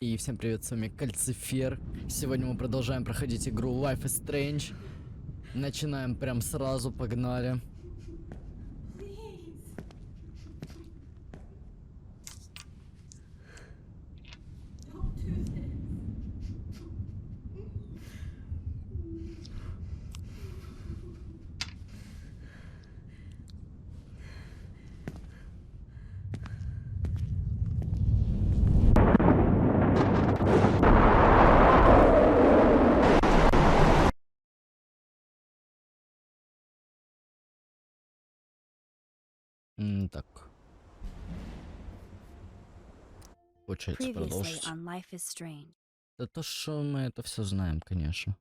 И всем привет, с вами Calcifer. Сегодня мы продолжаем проходить игру Life is Strange. Начинаем прям сразу, погнали. Так. Получается продолжить. Да то, что мы это все знаем, конечно.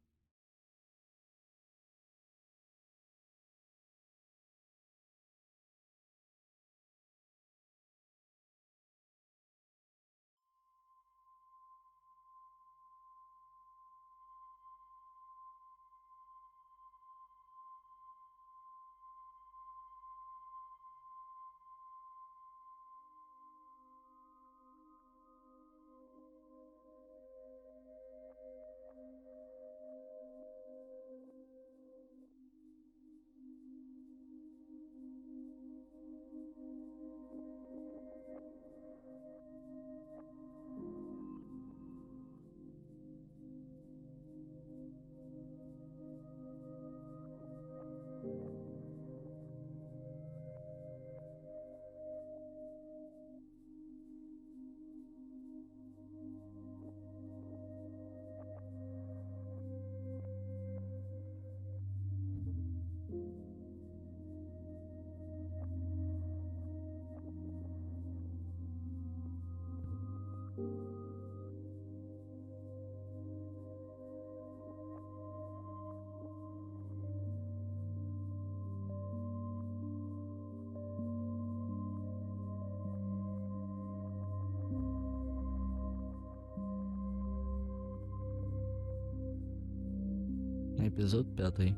Эпизод 5.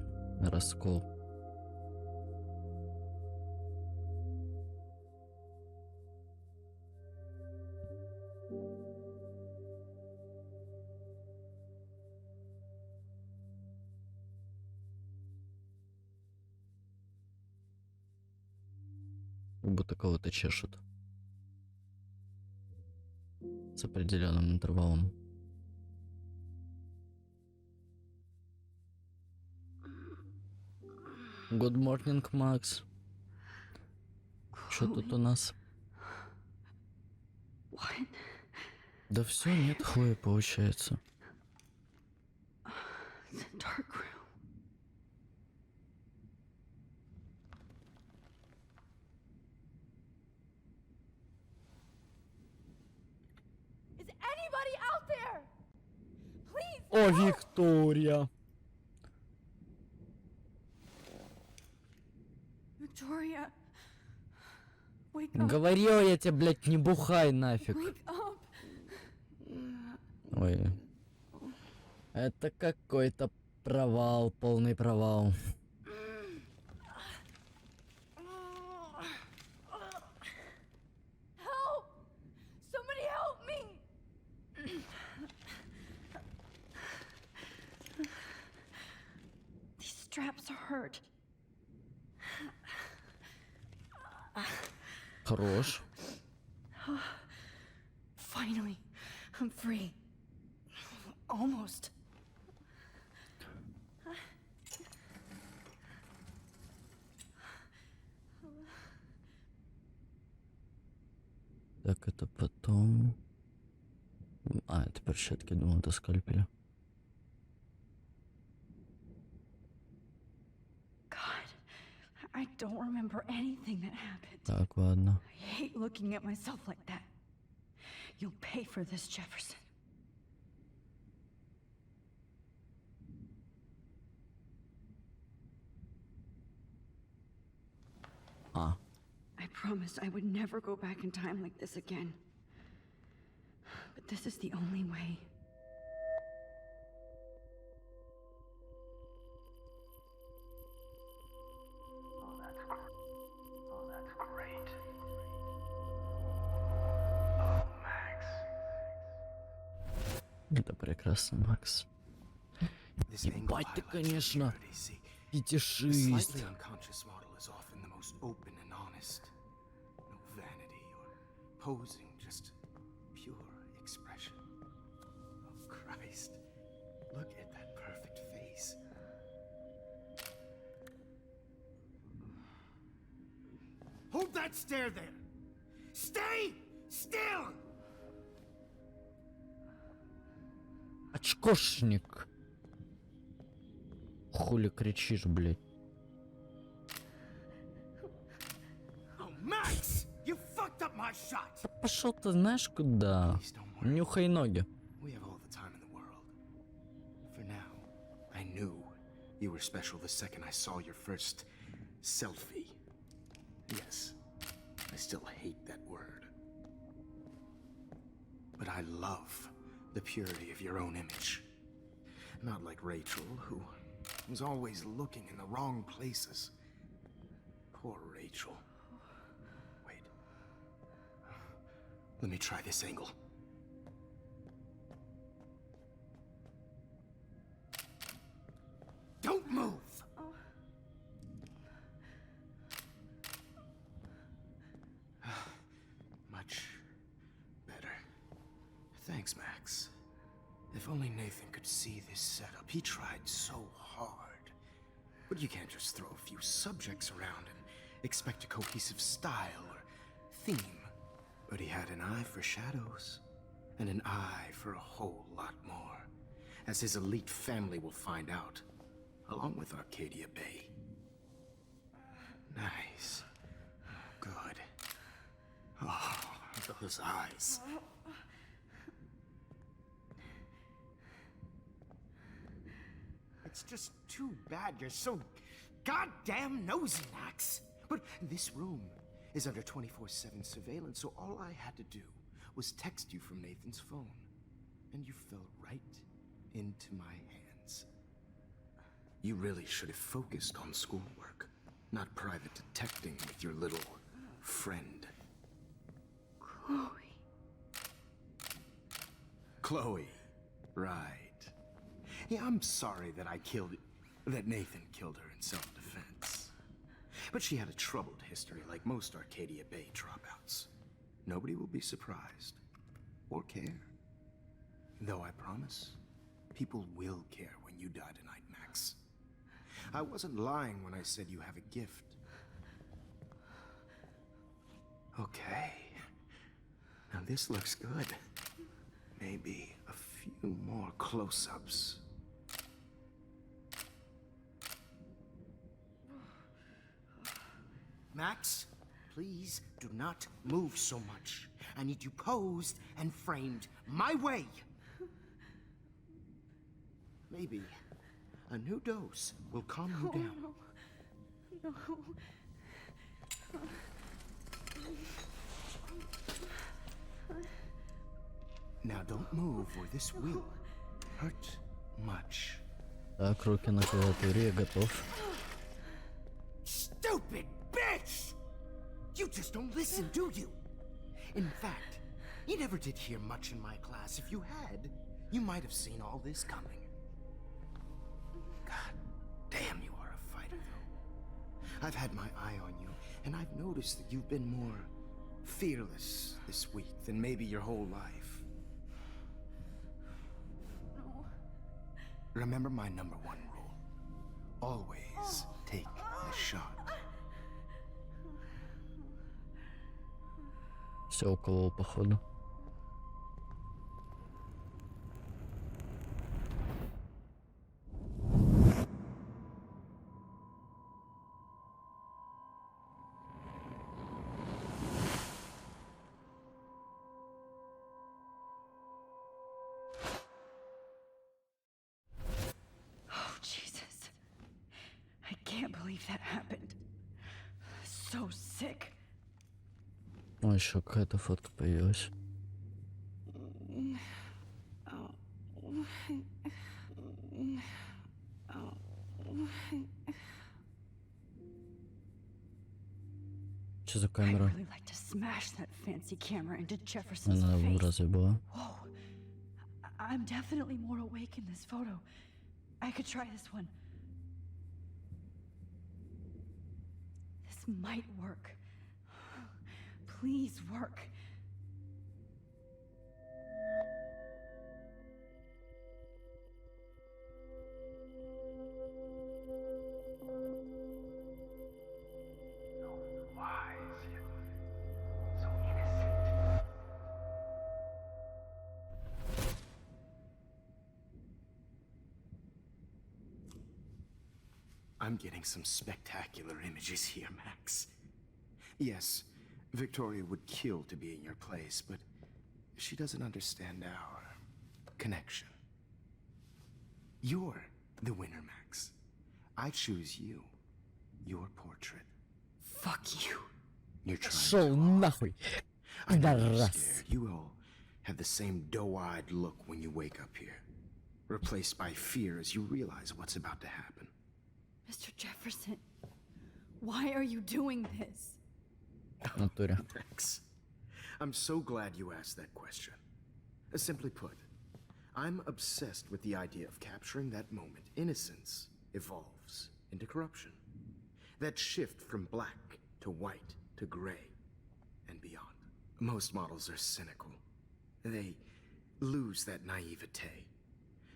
Раскол. Как будто кого-то чешут. С определенным интервалом. Good morning, Макс. Что тут у нас? Да все, нет Хлои, получается. О, Виктория! Говорил я тебе, блядь, не бухай нафиг. Ой. Это какой-то провал, полный провал. Хорош. Finally, I'm free. Almost. Так, это потом... А, это перчатки, думал, это скальпели. God, I don't remember anything that happened. Так, ладно. I hate looking at myself like that. You'll pay for this, Jefferson. А. I promised I would never go back in time like this again. But this is the only way. Oh, that's great. Oh, Max. Это прекрасно, Макс. This angle Ебать ты, highlights конечно, purity. See, the фетишист. slightly unconscious model is often the most open and honest. No vanity or posing, just pure expression. Oh, Christ. Look at that perfect face. Hold that stare there! Stay still! Очкошник. Хули кричишь, блядь? Oh, Max! You fucked up my shot! Да пошел ты знаешь куда? Please don't worry. Нюхай ноги. We have all the time in the world. For now, I knew you were special the second I saw your first selfie. Yes, I still hate that word. But I love the purity of your own image. Not like Rachel, who was always looking in the wrong places. Poor Rachel. Wait. Let me try this angle. Don't move! Much better. Thanks, Max. If only Nathan could see this setup. He tried so hard. But you can't just throw a few subjects around and expect a cohesive style or theme. But he had an eye for shadows, and an eye for a whole lot more, as his elite family will find out, along with Arcadia Bay. Nice. Good. Oh, those eyes. It's just too bad you're so goddamn nosy, Max. But this room is under 24/7 surveillance, so all I had to do was text you from Nathan's phone. And you fell right into my hands. You really should have focused on schoolwork, not private detecting with your little friend. Chloe. Chloe. Right. Yeah, I'm sorry that that Nathan killed her in self-defense. But she had a troubled history like most Arcadia Bay dropouts. Nobody will be surprised. Or care. Though I promise, people will care when you die tonight, Max. I wasn't lying when I said you have a gift. Okay. Now this looks good. Maybe a few more close-ups. Max, please do not move so much. I need you posed and framed my way. Maybe a new dose will calm you down. No. Now don't move or this will hurt much. Так, руки на клавиатуре, я готов. Stupid bitch! You just don't listen, do you? In fact, you never did hear much in my class. If you had, you might have seen all this coming. God damn, you are a fighter, though. I've had my eye on you, and I've noticed that you've been more fearless this week than maybe your whole life. No. Remember my #1 rule. Always take the shot. Все уколол, походу. Oh, Jesus. I can't believe that happened. So sick. О, еще какая-то фотка появилась. Что за I'd камера? really like to smash that fancy camera into Jefferson's Она face. разве была? Whoa. I'm definitely more awake in this photo. I could try this one. This might work. Please work. I'm getting some spectacular images here, Max. Yes, Victoria would kill to be in your place, but she doesn't understand our connection. You're the winner, Max. I choose you. Your portrait. Fuck you. You're trying Шел too hard. нахуй. I know you're Пидорас. scared. You all have the same doe-eyed look when you wake up here, replaced by fear as you realize what's about to happen. Mr. Jefferson, why are you doing this? В натуре. Max, I'm so glad you asked that question. Simply put, I'm obsessed with the idea of capturing that moment innocence evolves into corruption. That shift from black to white to gray and beyond. Most models are cynical. They lose that naivete.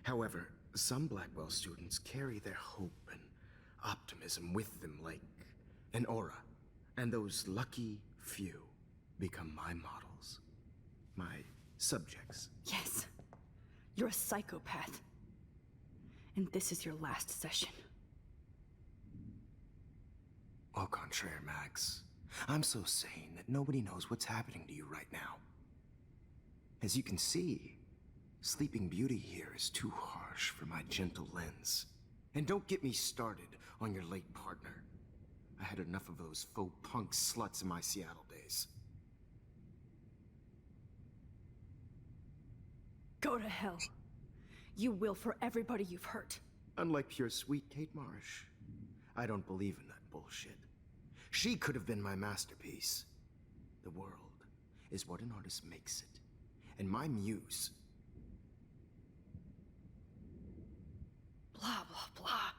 However, some Blackwell students carry their hope and optimism with them like an aura. And those lucky few become my models. My subjects. Yes, you're a psychopath. And this is your last session. Au contraire, Max. I'm so sane that nobody knows what's happening to you right now. As you can see, Sleeping Beauty here is too harsh for my gentle lens. And don't get me started on your late partner. I had enough of those faux punk sluts in my Seattle days. Go to hell. You will for everybody you've hurt. Unlike pure sweet Kate Marsh, I don't believe in that bullshit. She could have been my masterpiece. The world is what an artist makes it. And my muse... Blah, blah, blah.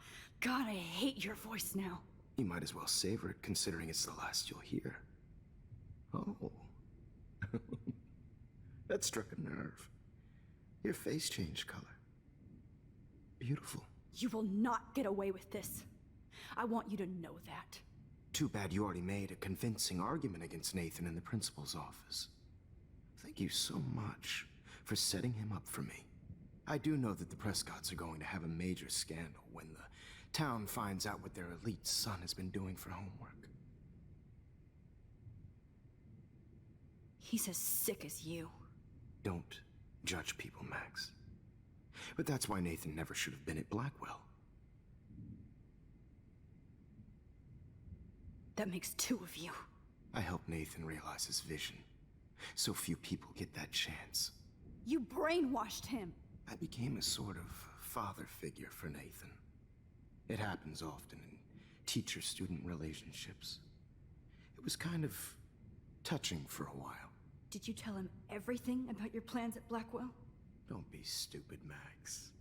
God, I hate your voice now. You might as well savor it, considering it's the last you'll hear. Oh. That struck a nerve. Your face changed color. Beautiful. You will not get away with this. I want you to know that. Too bad you already made a convincing argument against Nathan in the principal's office. Thank you so much for setting him up for me. I do know that the Prescotts are going to have a major scandal when the town finds out what their elite son has been doing for homework. He's as sick as you. Don't judge people, Max. But that's why Nathan never should have been at Blackwell. That makes two of you. I helped Nathan realize his vision. So few people get that chance. You brainwashed him. I became a sort of father figure for Nathan. It happens often in teacher-student relationships. It was kind of touching for a while. Did you tell him everything about your plans at Blackwell? Don't be stupid, Max.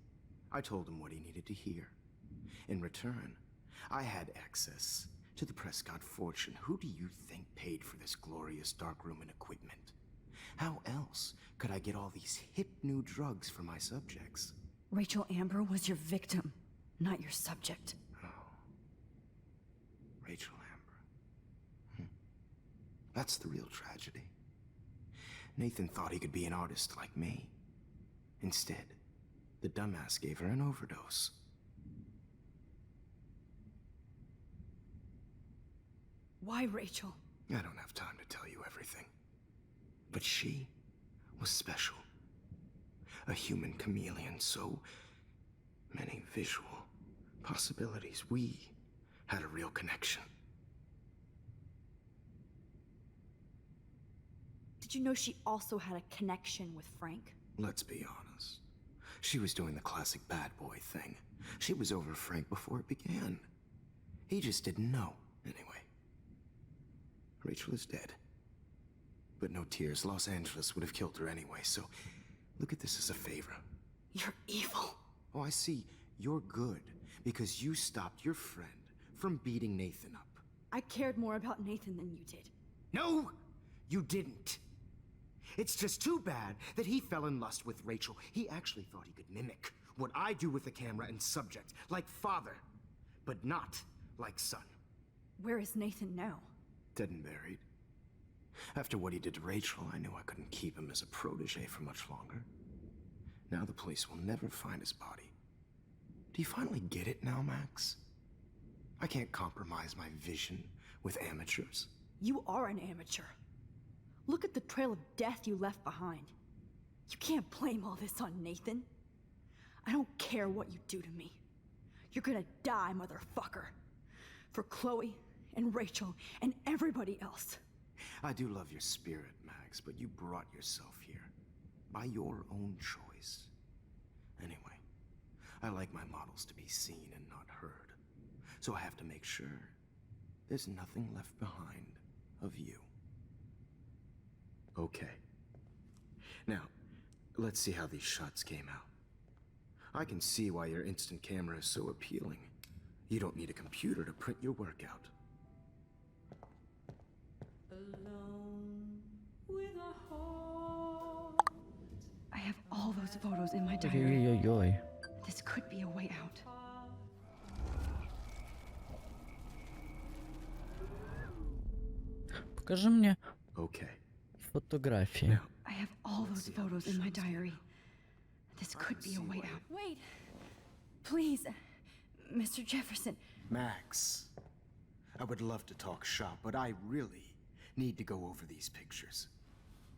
I told him what he needed to hear. In return, I had access to the Prescott fortune. Who do you think paid for this glorious darkroom and equipment? How else could I get all these hip new drugs for my subjects? Rachel Amber was your victim, not your subject. Oh. Rachel Amber. That's the real tragedy. Nathan thought he could be an artist like me. Instead, the dumbass gave her an overdose. Why Rachel? I don't have time to tell you everything. But she was special. A human chameleon, so many visual possibilities. We had a real connection. Did you know she also had a connection with Frank? Let's be honest. She was doing the classic bad boy thing. She was over Frank before it began. He just didn't know, anyway. Rachel is dead. But no tears. Los Angeles would have killed her anyway, so look at this as a favor. You're evil. Oh, I see. You're good because you stopped your friend from beating Nathan up. I cared more about Nathan than you did. No, you didn't. It's just too bad that he fell in lust with Rachel. He actually thought he could mimic what I do with the camera and subject, like father, but not like son. Where is Nathan now? Dead and buried. After what he did to Rachel, I knew I couldn't keep him as a protege for much longer. Now the police will never find his body. Do you finally get it now, Max? I can't compromise my vision with amateurs. You are an amateur. Look at the trail of death you left behind. You can't blame all this on Nathan. I don't care what you do to me. You're gonna die, motherfucker. For Chloe and Rachel and everybody else. I do love your spirit, Max, but you brought yourself here by your own choice. Anyway, I like my models to be seen and not heard, so I have to make sure there's nothing left behind of you. Okay. Now, let's see how these shots came out. I can see why your instant camera is so appealing. You don't need a computer to print your work out. Alone with a heart. I have all those photos in my diary. Ой-ой-ой. This could be a way out. Покажи мне Okay. фотографии. Now, I have all those photos in my diary. This could be a way out. Wait. Please, Mr. Jefferson. Max, I would love to talk shop, but I really need to go over these pictures,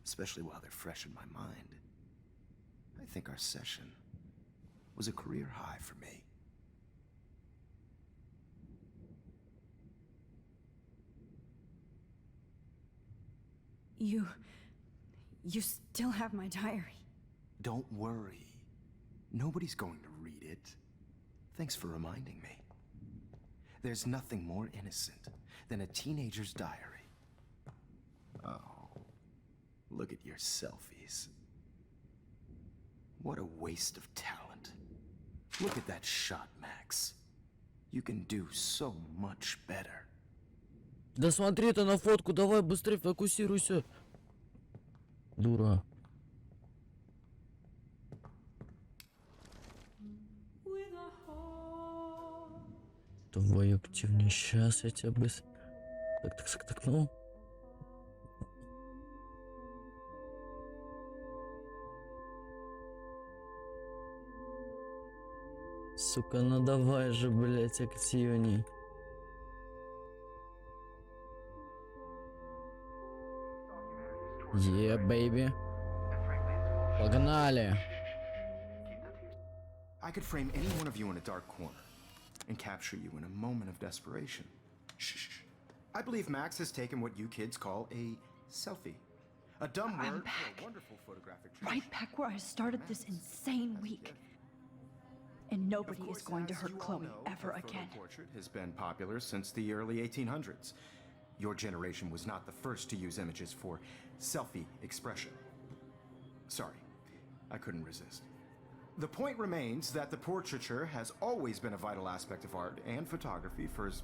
especially while they're fresh in my mind. I think our session was a career high for me. You still have my diary. Don't worry. Nobody's going to read it. Thanks for reminding me. There's nothing more innocent than a teenager's diary. Oh, look at your selfies. What a waste of talent. Look at that shot, Max. You can do so much better. Да смотри ты на фотку, давай быстрее фокусируйся. Дура. Давай активнее, сейчас я тебя быстро... Так, ну. Сука, ну давай же, блять, активней. Бэйби. Погнали. I could frame any one of you in a dark corner and capture you in a moment of desperation. Shh. I believe Max has taken what you kids call a selfie. A dumb I'm word back. for a wonderful photographic Right back where I started this insane week. And nobody is going to hurt Chloe ever again. Portrait has been popular since the early 1800s. Your generation was not the first to use images for selfie expression. Sorry, I couldn't resist. The point remains that the portraiture has always been a vital aspect of art and photography for as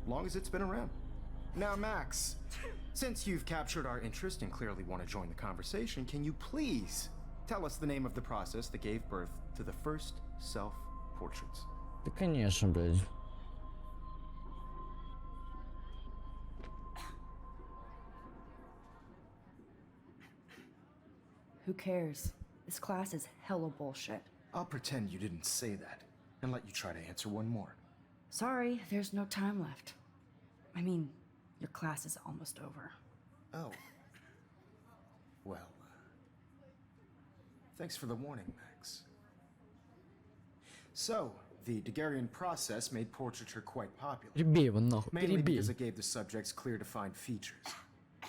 long as it's been around. Now, Max, since you've captured our interest and clearly want to join the conversation, can you please tell us the name of the process that gave birth to the first self-portraits? Да конечно, блядь. Who cares? This class is hella bullshit. I'll pretend you didn't say that and let you try to answer one more. Sorry, there's no time left. I mean, your class is almost over. Oh. Well, thanks for the warning, Max. So, the Daguerrean process made portraiture quite popular. Перебей его нахуй, Mainly перебей. because it gave the subjects clear defined features.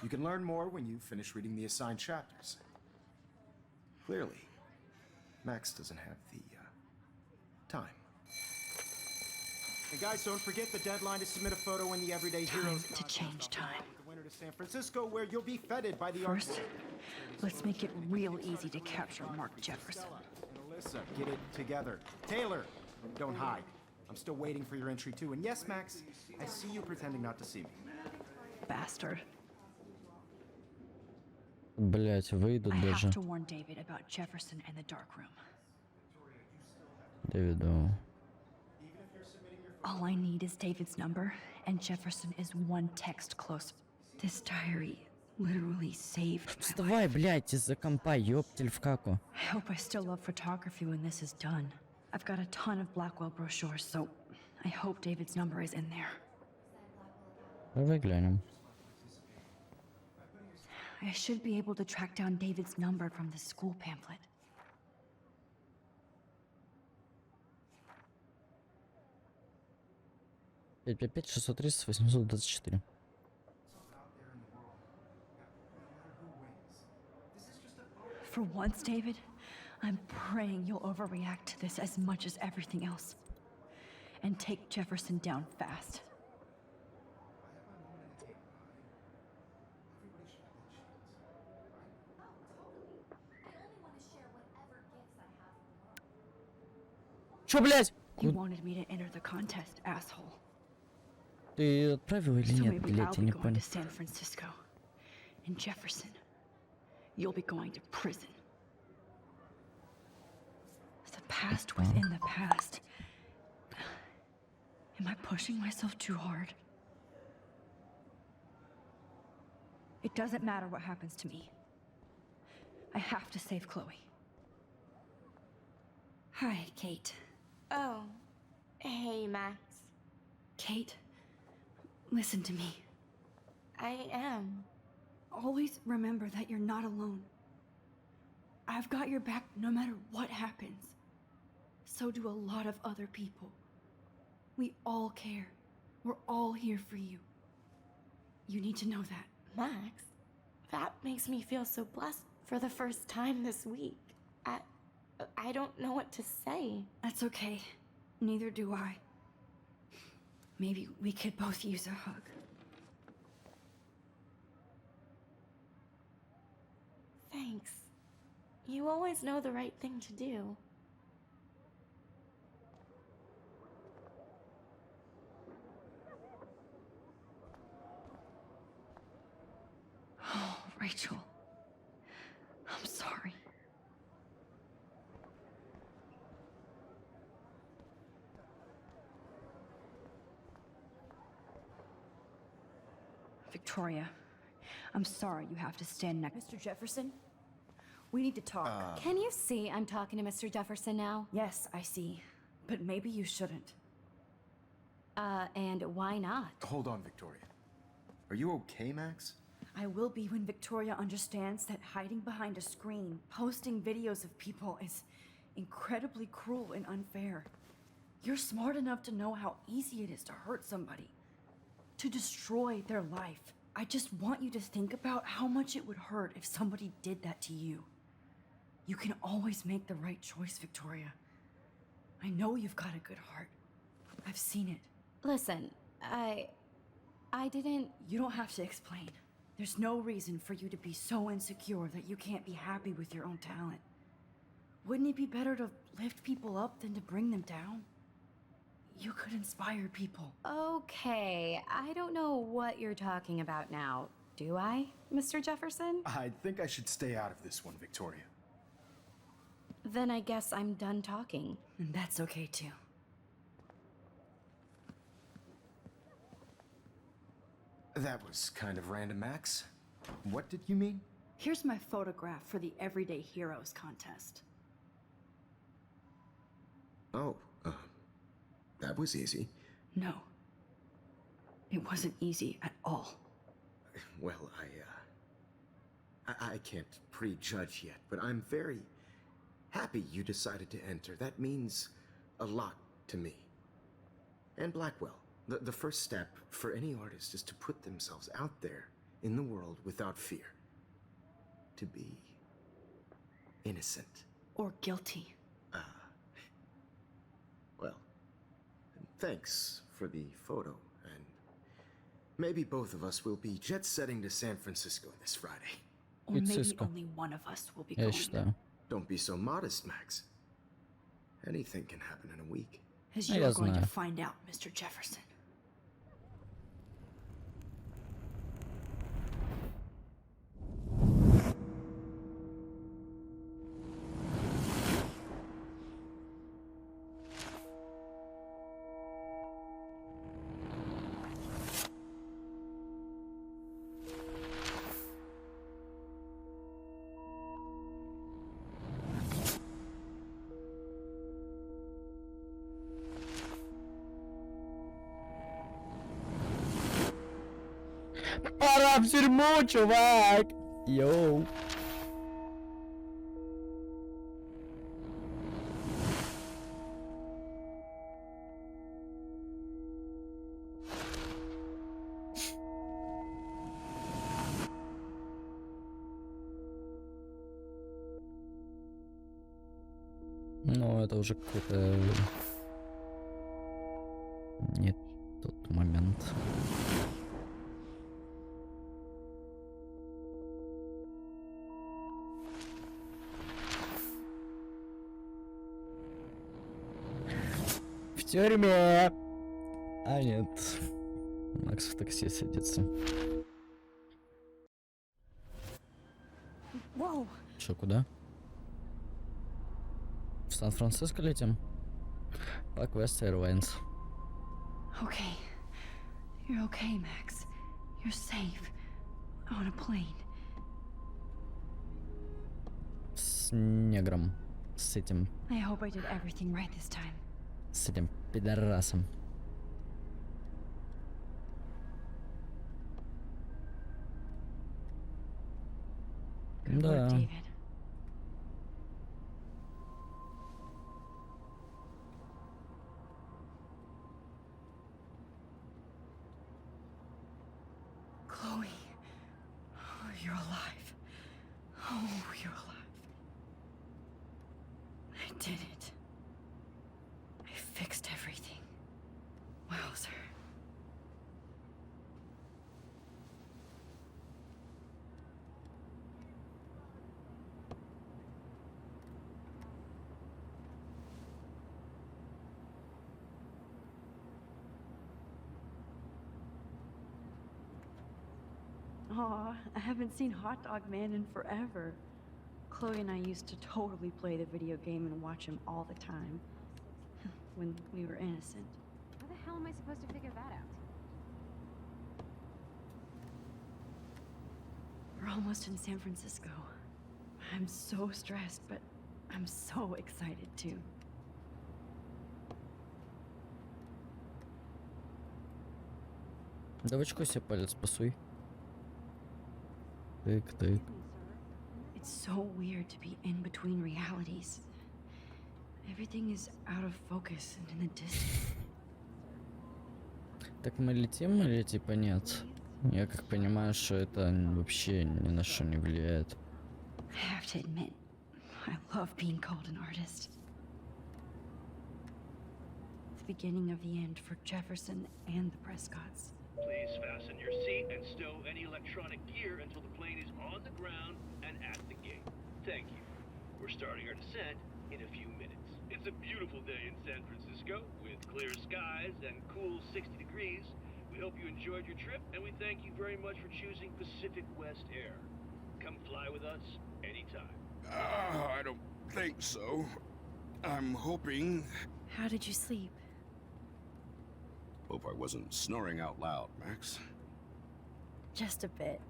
You can learn more when you finish reading the assigned chapters. Clearly, Max doesn't have the time. And guys, don't forget the deadline to submit a photo in the Everyday Heroes To change time. the winter to San Francisco, where you'll be feted by the First, let's make it real easy to capture Mark Jefferson. Alyssa, get it together. Taylor, don't hide. I'm still waiting for your entry too. And yes, Max, I see you pretending not to see me. Bastard. Блять, выйдут I даже. have to warn David about Jefferson and the dark room. Дэвиду. All I need is David's number, and Jefferson is one text close. This diary literally saved my life. Вставай, блять, из-за компа, ёптель в каку. I hope I still love photography when this is done. I've got a ton of Blackwell brochures, so I hope David's number is in there. Давай глянем. I should be able to track down David's number from the school pamphlet. Пять пять пять 630 824. For once, David, I'm praying you'll overreact to this as much as everything else. And take Jefferson down fast. Чё, блять? You wanted me to enter the contest, asshole. Ты отправил или So нет, maybe блять, I'll я be не going понял. to San Francisco. And Jefferson, you'll be going to prison. The past within the past. Am I pushing myself too hard? It doesn't matter what happens to me. I have to save Chloe. Hi, Kate. Oh, hey, Max. Kate, listen to me. I am. Always remember that you're not alone. I've got your back no matter what happens. So do a lot of other people. We all care. We're all here for you. You need to know that. Max, that makes me feel so blessed for the first time this week. I don't know what to say. That's okay. Neither do I. Maybe we could both use a hug. Thanks. You always know the right thing to do. Oh, Rachel. I'm sorry. Victoria, I'm sorry you have to stand next. Mr. Jefferson, we need to talk. Can you see I'm talking to Mr. Jefferson now? Yes, I see. But maybe you shouldn't. And why not? Hold on, Victoria. Are you okay, Max? I will be when Victoria understands that hiding behind a screen, posting videos of people is incredibly cruel and unfair. You're smart enough to know how easy it is to hurt somebody, to destroy their life. I just want you to think about how much it would hurt if somebody did that to you. You can always make the right choice, Victoria. I know you've got a good heart. I've seen it. Listen, I didn't... You don't have to explain. There's no reason for you to be so insecure that you can't be happy with your own talent. Wouldn't it be better to lift people up than to bring them down? You could inspire people. Okay, I don't know what you're talking about now, do I, Mr. Jefferson? I think I should stay out of this one, Victoria. Then I guess I'm done talking. And that's okay too. That was kind of random, Max. What did you mean? Here's my photograph for the Everyday Heroes contest. Oh, that was easy. No. It wasn't easy at all. Well, I can't prejudge yet, but I'm very happy you decided to enter. That means a lot to me. And Blackwell. The first step for any artist is to put themselves out there in the world without fear. To be innocent. Or guilty. Well, thanks for the photo, and maybe both of us will be jet-setting to San Francisco this Friday. Or maybe Cisco. only one of us will be Я going. считаю. Don't be so modest, Max. Anything can happen in a week. As I you're guess going to not. find out, Mr. Jefferson. Пора в тюрьму, чувак! Йоу. Ну, это уже какой-то... Не тот момент. В тюрьме! А нет. Макс в такси садится. Whoa! Чё, куда? В Сан-Франциско летим? По Quest Airlines. Okay. You're okay, Max. You're safe. On a plane. С негром. С этим... I hope I did everything right this time. С этим пидорасом. Good Да. work, David. Chloe. Oh, you're alive. Oh, you're alive. I did it. I fixed everything. Wowzer. Aw, I haven't seen Hot Dog Man in forever. Chloe and I used to totally play the video game and watch him all the time. When we were innocent. How the hell am I supposed to figure that out? We're almost in San Francisco. I'm so stressed, but I'm so excited too. Да в очко себе палец пасуй. Тык-тык. It's so weird to be in between realities. Everything is out of focus and in the distance. Так мы летим или типа нет? Я как понимаю, что это вообще ни на что не влияет. I have to admit, I love being called an artist. The beginning of the end for Jefferson and the Prescotts. Please fasten your seat and stow any electronic gear until the plane is on the ground and at the gate. Thank you. We're starting our descent in a few minutes. It's a beautiful day in San Francisco with clear skies and cool 60 degrees. We hope you enjoyed your trip and we thank you very much for choosing Pacific West Air. Come fly with us anytime. I don't think so. I'm hoping... How did you sleep? Hope I wasn't snoring out loud, Max. Just a bit.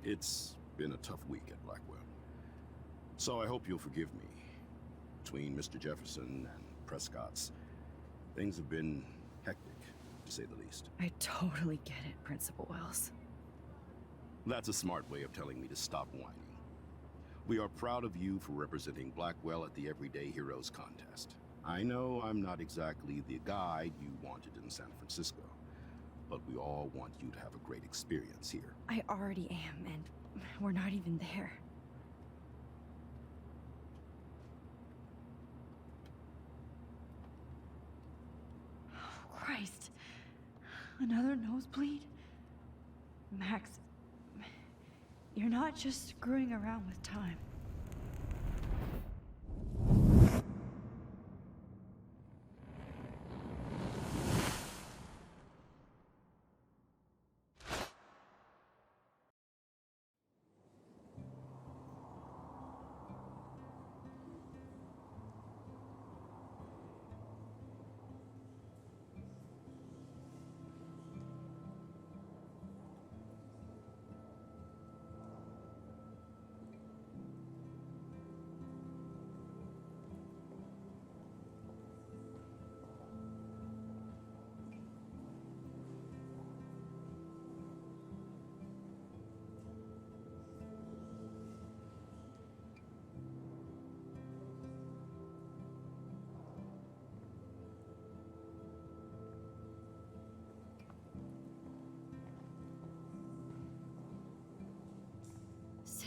It's been a tough week at Blackwell. So I hope you'll forgive me. Between Mr. Jefferson and Prescott's, things have been hectic, to say the least. I totally get it, Principal Wells. That's a smart way of telling me to stop whining. We are proud of you for representing Blackwell at the Everyday Heroes contest. I know I'm not exactly the guide you wanted in San Francisco, but we all want you to have a great experience here. I already am, and we're not even there. Oh, Christ. Another nosebleed? Max, you're not just screwing around with time.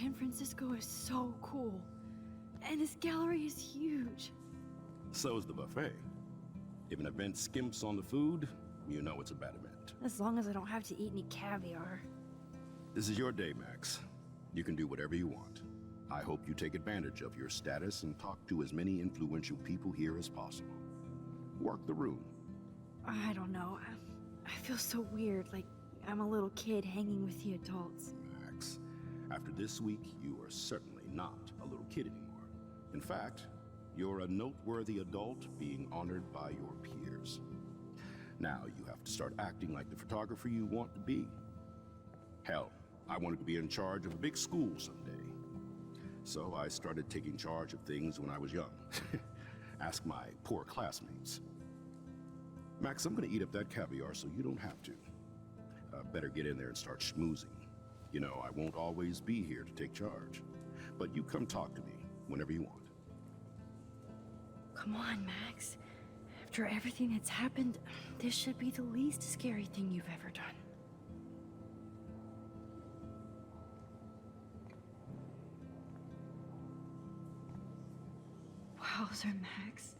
San Francisco is so cool. And this gallery is huge. So is the buffet. If an event skimps on the food, you know it's a bad event. As long as I don't have to eat any caviar. This is your day, Max. You can do whatever you want. I hope you take advantage of your status and talk to as many influential people here as possible. Work the room. I don't know. I feel so weird, like I'm a little kid hanging with the adults. Max, after this week, you are certainly not a little kid anymore. In fact, you're a noteworthy adult being honored by your peers. Now you have to start acting like the photographer you want to be. Hell, I wanted to be in charge of a big school someday. So I started taking charge of things when I was young. Ask my poor classmates. Max, I'm gonna eat up that caviar so you don't have to. Better get in there and start schmoozing. You know, I won't always be here to take charge. But you come talk to me whenever you want. Come on, Max. After everything that's happened, this should be the least scary thing you've ever done. Wowzer, Max.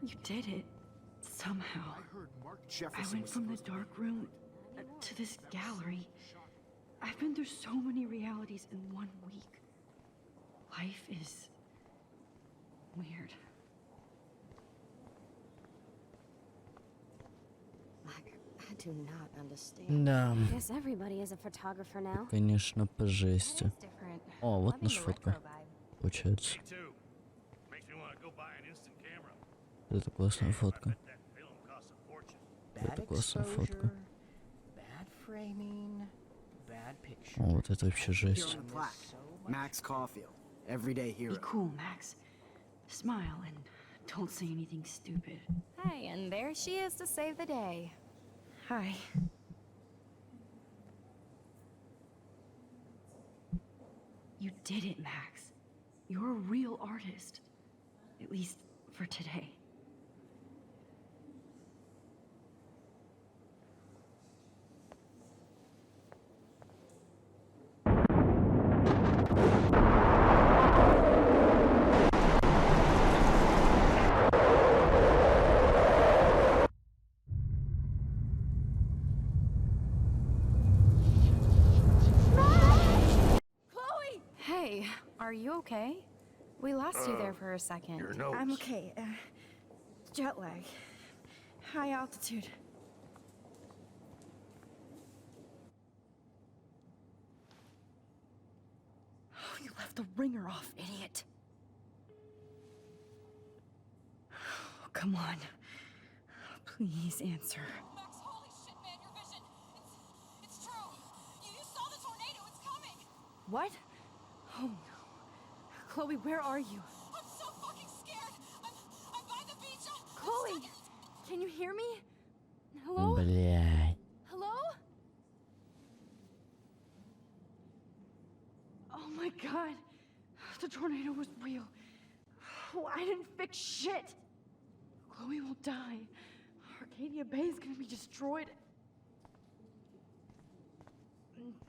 You did it. Somehow. I heard Mark I Jefferson went was from the supposed to- dark room to this gallery. I've been through so many realities in 1 week. Life is weird. I do not understand. Да, I guess everybody is a photographer now. конечно, по жести. It's different. О, вот Loving наша the фотка, retro vibe. получается. Me too. Makes me want to go buy an instant camera. Это классная фотка. That film costs a fortune. Это классная фотка. Bad framing, bad picture. О, вот это вообще Here жесть. on the plaque, Max Caulfield, everyday hero. Be cool, Max. Smile and don't say anything stupid. Hey, and there she is to save the day. Hi. You did it, Max. You're a real artist. At least for today. Hey, are you okay? We lost you there for a second. Your notes. I'm okay. Jet lag. High altitude. Oh, you left the ringer off, idiot. Oh, come on. Please answer. Max, holy shit, man, your vision. It's true. You saw the tornado. It's coming. What? Oh no. Chloe, where are you? I'm so fucking scared. I'm by the beach. Chloe! Can you hear me? Hello? Блядь. Hello? Oh my god. The tornado was real. Oh, I didn't fix shit. Chloe will die. Arcadia Bay is gonna be destroyed.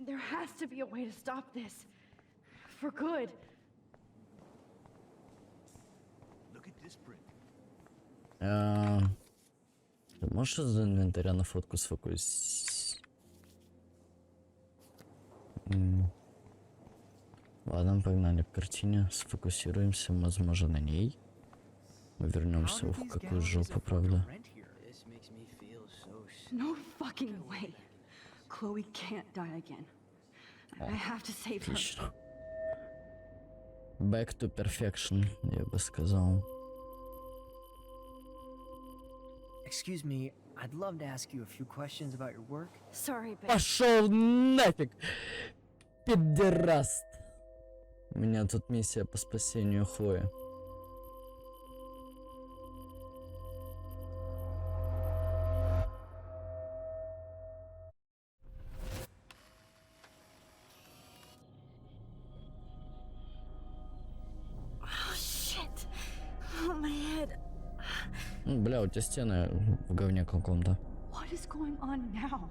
There has to be a way to stop this. For good. Look at this print. Ты можешь из инвентаря на фотку сфокусить? Ладно, погнали к картине. Сфокусируемся, возможно, на ней. Мы вернемся в какую жопу, правда? This makes me feel so sick. No fucking way. Chloe can't die again. I have to save her. Отлично. Back to perfection, я бы сказал. Excuse me, I'd love to ask you a few questions about your work. Sorry, babe. Пошел нафиг! Пидераст! У меня тут миссия по спасению Хлои. Oh shit. Oh, my head. Бля, у тебя стены в говне каком-то. What is going on now?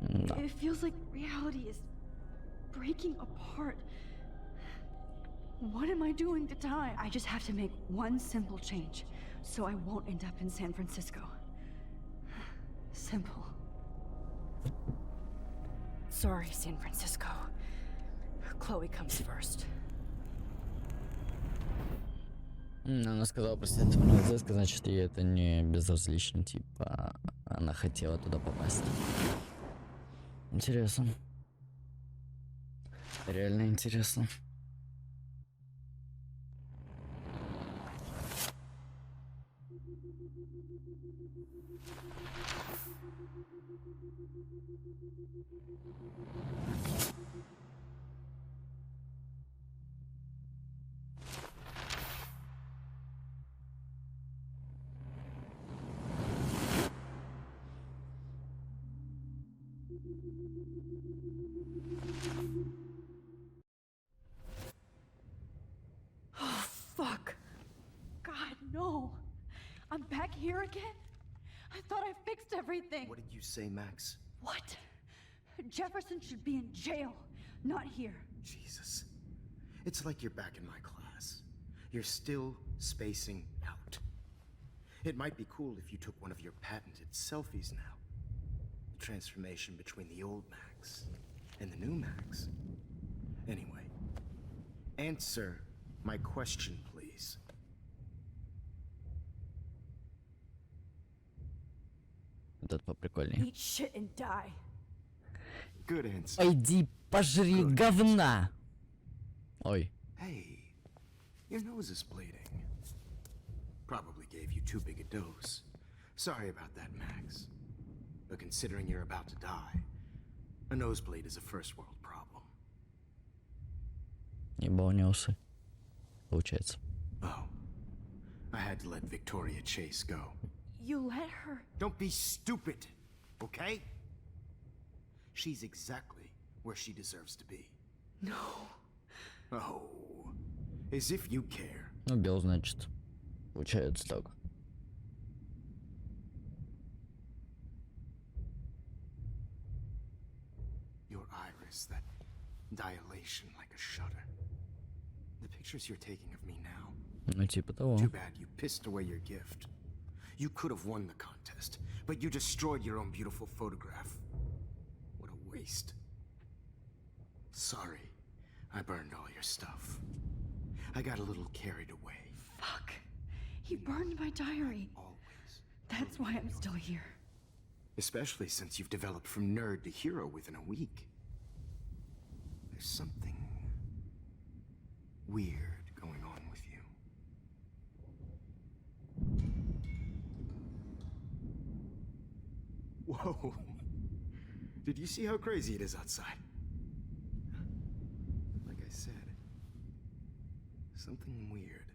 Да. It feels like reality is breaking apart. What am I doing to time? I just have to make one simple change, so I won't end up in San Francisco. Simple. Sorry, San Francisco. Chloe comes first. Она сказала простите Франциско, значит ей это не безразлично, типа она хотела туда попасть. Интересно. Реально интересно. Fuck. God, no. I'm back here again? I thought I fixed everything. What did you say, Max? What? Jefferson should be in jail, not here. Jesus. It's like you're back in my class. You're still spacing out. It might be cool if you took one of your patented selfies now. The transformation between the old Max and the new Max. Anyway, answer my question, please. Этот поприкольнее. Eat shit and die. Good answer. Пойди пожри говна. Ой. Hey, your nose is bleeding. Probably gave you too big a dose. Sorry about that, Max. But considering you're about to die, a nosebleed is a first world problem. Ебанулся. Получается. Oh, I had to let Victoria Chase go. You let her? Don't be stupid, okay? She's exactly where she deserves to be. No. Oh, as if you care. Убил, значит. Получается так. Your iris, that dilation like a shutter. The pictures you're taking of me now. Ну, типа того. Too bad you pissed away your gift. You could have won the contest, but you destroyed your own beautiful photograph. What a waste. Sorry, I burned all your stuff. I got a little carried away. Fuck. He burned my diary. Always. That's why I'm still here. Especially since you've developed from nerd to hero within a week. There's something weird going on with you. Whoa. Did you see how crazy it is outside? Like I said, something weird.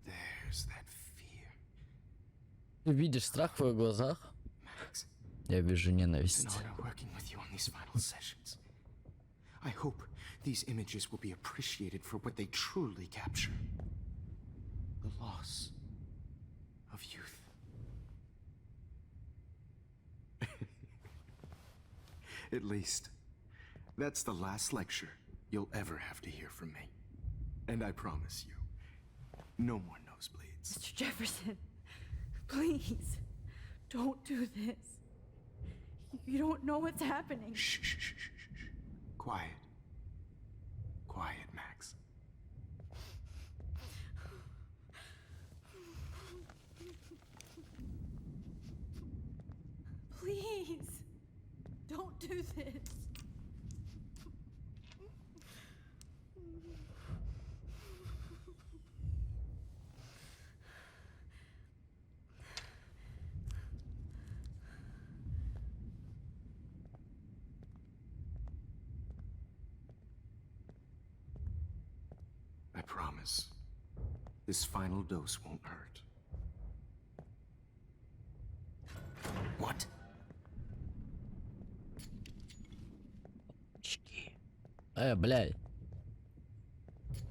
There's that fear. Ты видишь страх в его глазах? Max, Я вижу it's an ненависть. honor working with you on these final sessions. I hope these images will be appreciated for what they truly capture. The loss of youth. At least, that's the last lecture you'll ever have to hear from me. And I promise you, no more nosebleeds. Mr. Jefferson, please, don't do this. You don't know what's happening. Shh, shh, shh, shh, shh. Quiet. Quiet, Max. Please, don't do this. I promise, this final dose won't hurt. What? Блядь.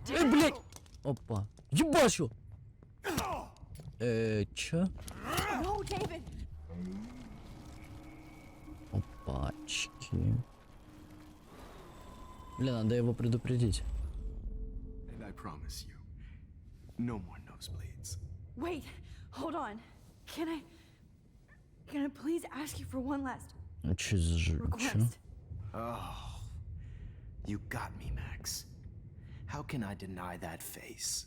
Блядь. Опа. Ебашу. Чё? No, David. Опа. Очки. Блин, надо его предупредить. And I promise you, no more nosebleeds. Wait, hold on. Can I please ask you for one last А чё за чё? request? Oh, you got me, Max. How can I deny that face?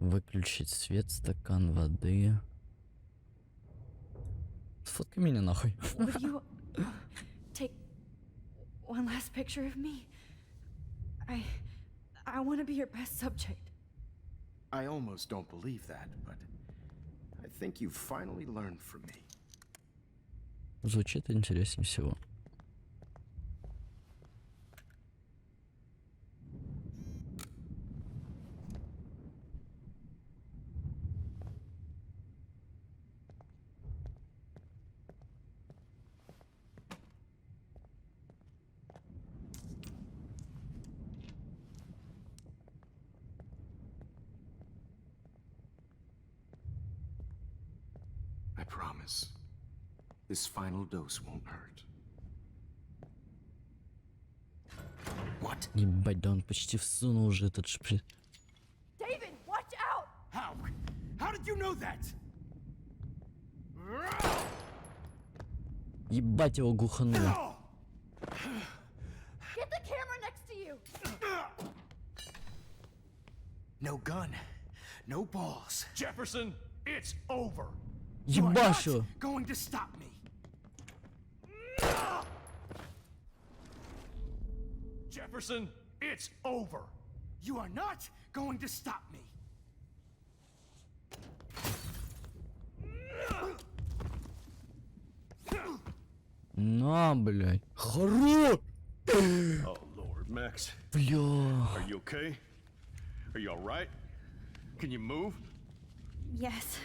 Выключить свет, стакан воды. Сфоткай меня нахуй. Would you take one last picture of me? I want to be your best subject. I almost don't believe that, but I think you've finally learned from me. Звучит интереснее всего. I promise. This final dose won't hurt. What? Ебать, да он почти всунул уже этот шприц. David, watch out! How? How did you know that? Ебать его гухануло. Get the camera next to you! No gun, no balls. Jefferson, it's over. You are not Ебашу. going to stop me. Jefferson, it's over. You are not going to stop me. На, блядь. Хорош! Oh, Lord, Max. Бля. Are you okay? Are you alright? Can you move? Yes.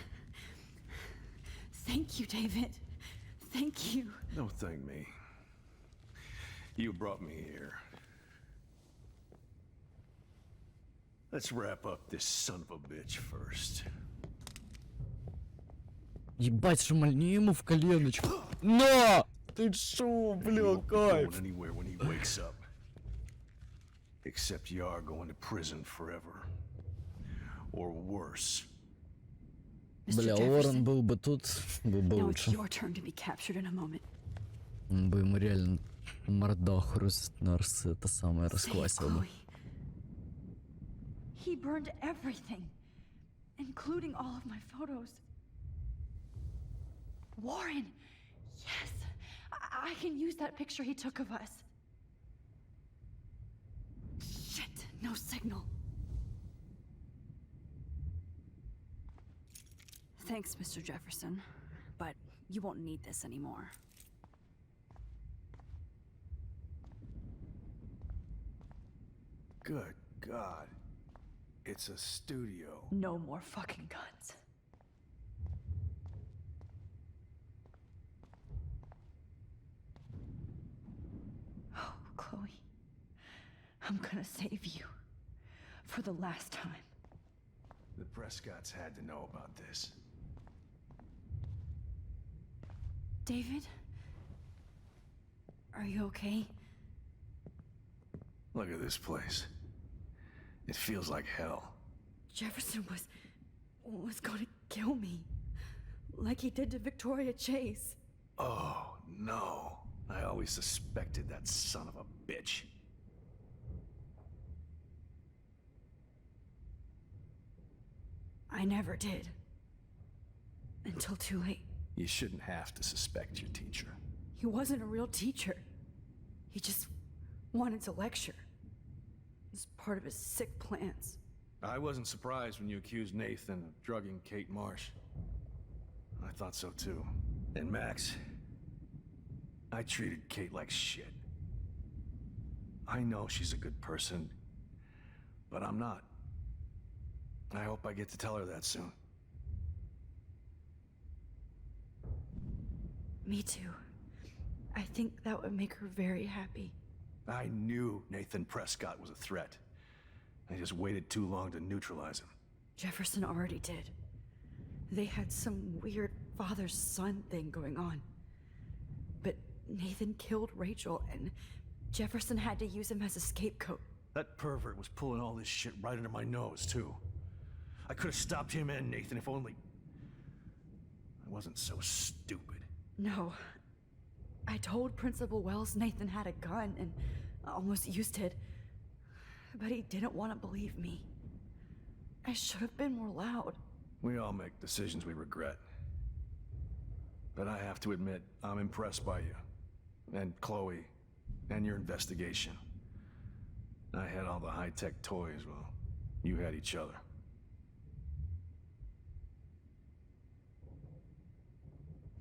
Thank you, David. Thank you. Don't thank me. You brought me here. Let's wrap up this son of a bitch first. Ебать, шумальни ему в коленочку. На! Ты шо, You бля, won't be кайф. going anywhere when he wakes up. Except you are going to prison forever. Or worse. Бля, Уоррен был бы тут, был бы Now it's лучше. your turn to be captured in a moment. Он бы ему реально мордаху это самое Save расквасил бы. Chloe. He burned everything, including all of my photos. Warren, yes, I can use that picture he took of us. Shit, no signal. Thanks, Mr. Jefferson, but you won't need this anymore. Good God. It's a studio. No more fucking guns. Oh, Chloe. I'm gonna save you. For the last time. The Prescotts had to know about this. David? Are you okay? Look at this place. It feels like hell. Jefferson was gonna kill me. Like he did to Victoria Chase. Oh, no. I always suspected that son of a bitch. I never did. Until too late. You shouldn't have to suspect your teacher. He wasn't a real teacher. He just wanted to lecture. It was part of his sick plans. I wasn't surprised when you accused Nathan of drugging Kate Marsh. I thought so too. And Max, I treated Kate like shit. I know she's a good person, but I'm not. I hope I get to tell her that soon. Me too. I think that would make her very happy. I knew Nathan Prescott was a threat. I just waited too long to neutralize him. Jefferson already did. They had some weird father-son thing going on. But Nathan killed Rachel, and Jefferson had to use him as a scapegoat. That pervert was pulling all this shit right under my nose, too. I could have stopped him and Nathan if only... I wasn't so stupid. No. I told Principal Wells Nathan had a gun and almost used it. But he didn't want to believe me. I should have been more loud. We all make decisions we regret. But I have to admit, I'm impressed by you. And Chloe. And your investigation. I had all the high-tech toys, well, you had each other.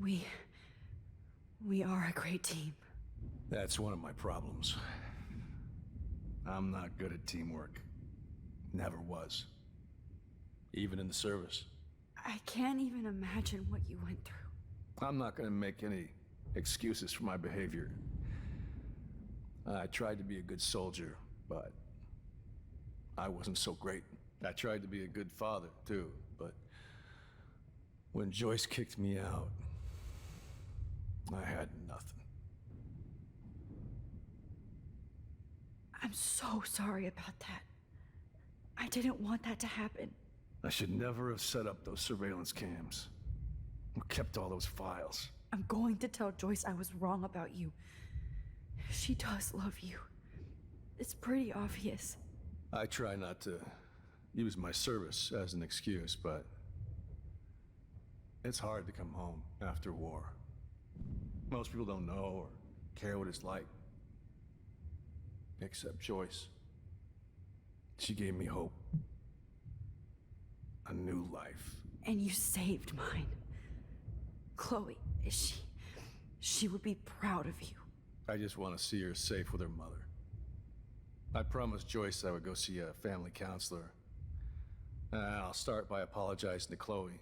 We are a great team. That's one of my problems. I'm not good at teamwork. Never was. Even in the service. I can't even imagine what you went through. I'm not gonna make any excuses for my behavior. I tried to be a good soldier, but I wasn't so great. I tried to be a good father, too, but when Joyce kicked me out, I had nothing. I'm so sorry about that. I didn't want that to happen. I should never have set up those surveillance cams. Or kept all those files. I'm going to tell Joyce I was wrong about you. She does love you. It's pretty obvious. I try not to use my service as an excuse, but it's hard to come home after war. Most people don't know or care what it's like. Except Joyce. She gave me hope. A new life. And you saved mine. Chloe, she would be proud of you. I just want to see her safe with her mother. I promised Joyce I would go see a family counselor. And I'll start by apologizing to Chloe.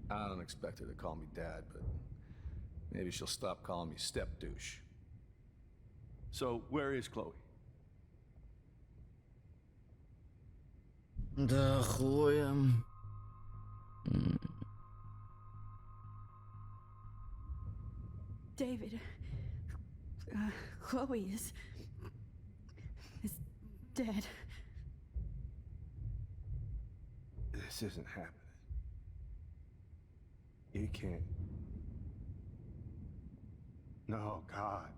I don't expect her to call me Dad, but maybe she'll stop calling me step-douche. So, where is Chloe? Да хуем. David, Chloe is dead. This isn't happening. You can't. No, God.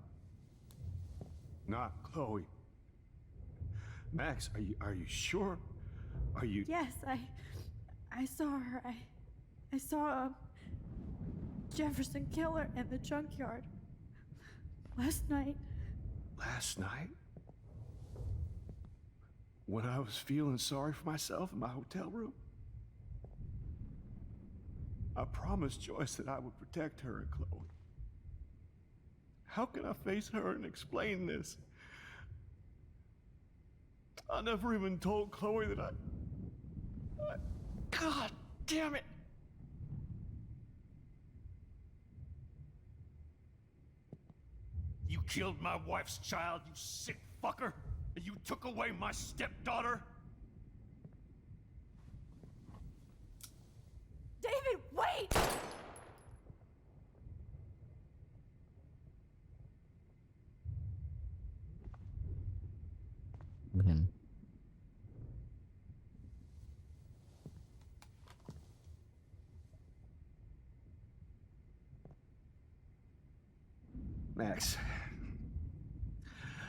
Not Chloe. Max, are you sure? Are you? Yes, I saw her. I saw Jefferson kill her in the junkyard last night. Last night? When I was feeling sorry for myself in my hotel room? I promised Joyce that I would protect her and Chloe. How can I face her and explain this? I never even told Chloe that I... God damn it! You killed my wife's child, you sick fucker! And you took away my stepdaughter? David, wait! Блин. Max,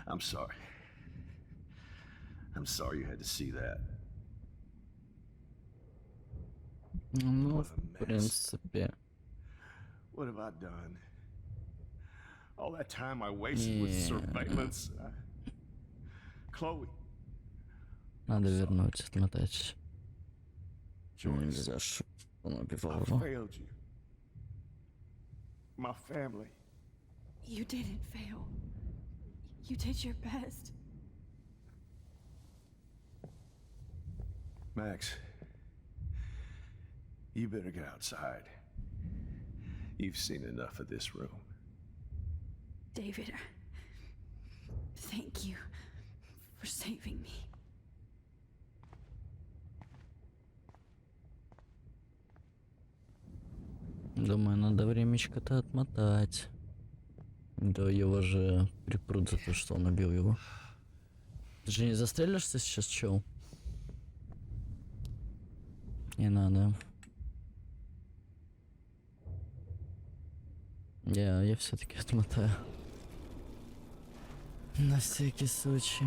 I'm sorry. I'm sorry you had to see that. Ну, What в a mess. принципе. What have I done? All that time I wasted with surveillance. Chloe. Надо вернуть, отмотать. Joyce, За что он убивал I его. failed you. My family. You didn't fail. You did your best. Max, you better get outside. You've seen enough of this room. David, thank you for saving me. Думаю, надо времечко-то отмотать. Да его же припрут за то, что он убил его. Ты же не застрелишься сейчас, чел? Не надо. Я все-таки отмотаю. На всякий случай.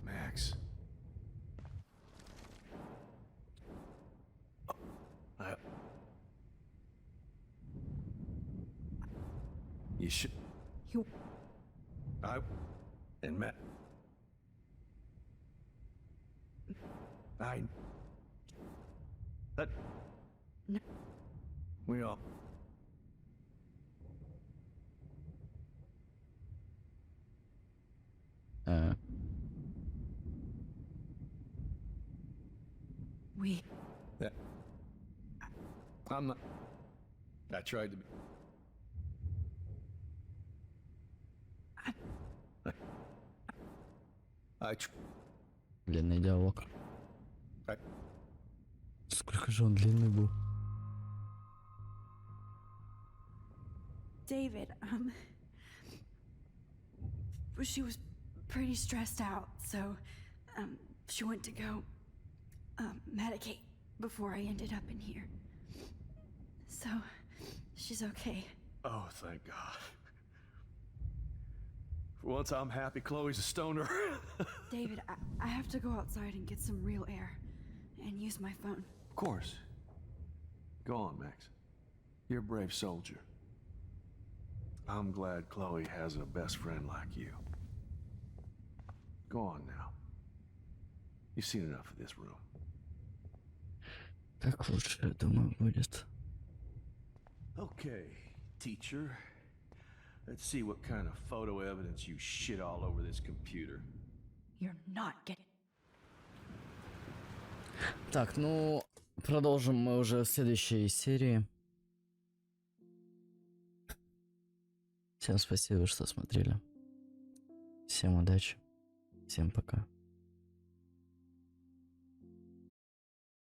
Max. You should. You. And Matt. That. No. We all. We. Yeah. I'm not. I tried to be. Длинный диалог. I... Сколько же он длинный был? David, she was pretty stressed out, so, she went to go, medicate before I ended up in here. So, she's okay. Oh, thank God. For once, I'm happy Chloe's a stoner. David, I have to go outside and get some real air and use my phone. Of course. Go on, Max. You're a brave soldier. I'm glad Chloe has a best friend like you. Go on now. You've seen enough of this room. Так лучше, я думаю, будет. Okay, teacher. Let's see what kind of photo evidence you shit all over this computer. You're not getting... Так, ну, продолжим мы уже в следующей серии. Всем спасибо, что смотрели. Всем удачи. Всем пока.